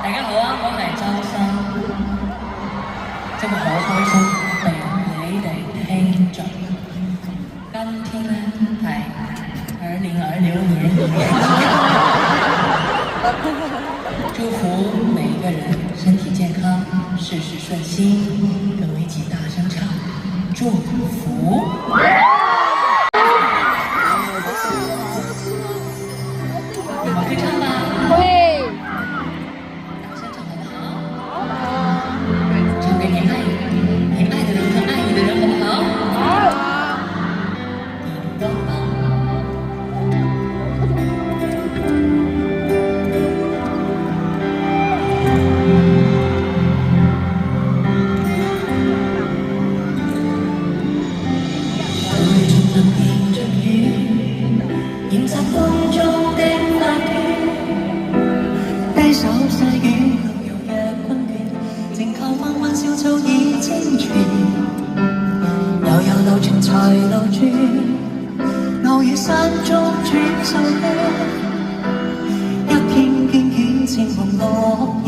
大家好啊，我係周生，真係好開心被你哋聽着。今天呢係2026年1月祝福每一個人身體健康，事事順心，跟我一起大聲唱祝福。你們會唱嗎？會。大聲唱好不好？唱給你愛的人和愛你的人，好不好？好。叮咚咚。才流轉，偶遇山中轉數呢，一片片雨漸紅落葉，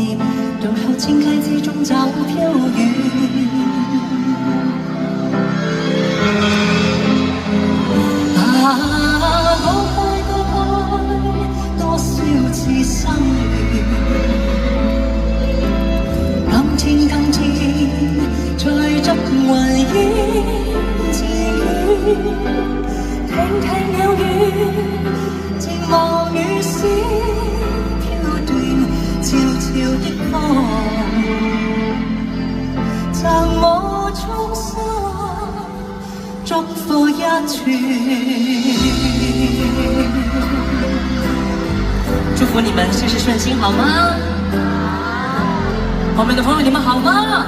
到後千溪之中走飄遠。我愛多少次相遇，今天再執雲煙。聽聽鳥語，靜望雨絲飄斷，悄悄的風，贈我衷心祝福一串。祝福你們事事順心，好嗎？後面的朋友，你們好嗎？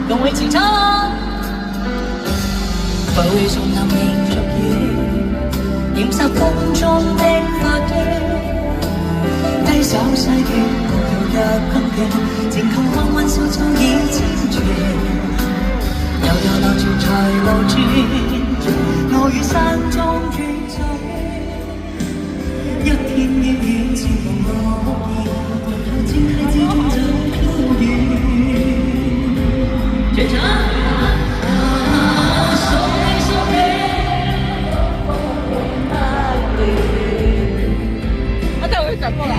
跟我一起唱。風雨中流連續雨，染濕風中的發端，低手細語，無有日困倦，靜看黃昏小草已千轉，悠悠流泉隨路轉，偶遇山中轉水，一片片雨漸紅落葉，到千溪之中走飄遠。全場。轉過來。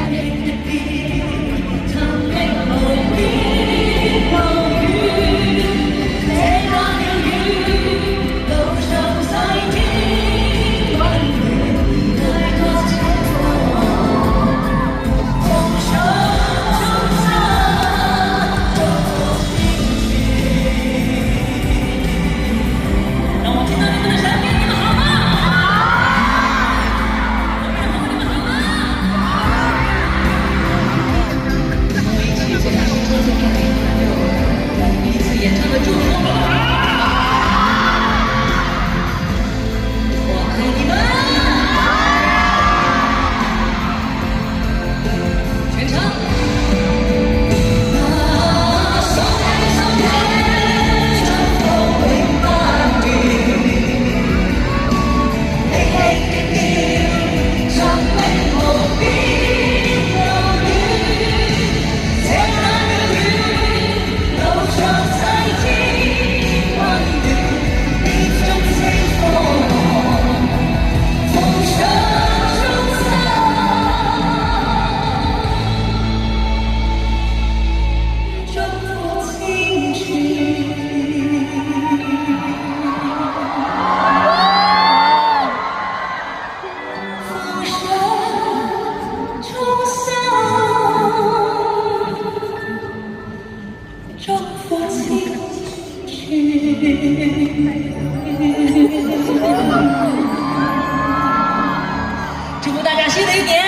祝福大家新的一年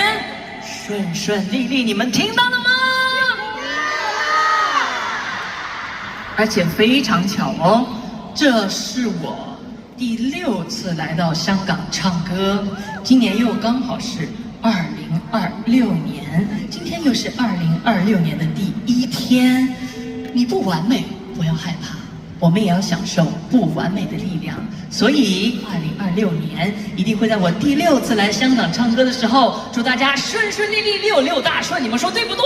順順利利，你們聽到了嗎？而且非常巧哦，這是我第6次來到香港唱歌，今年又剛好是2026年，今天又是2026年的第1天。你不完美，不要害怕。我們也要享受不完美的力量，所以2026年一定會在我第6次來香港唱歌的時候，祝大家順順利利，66大順，你們說對不對？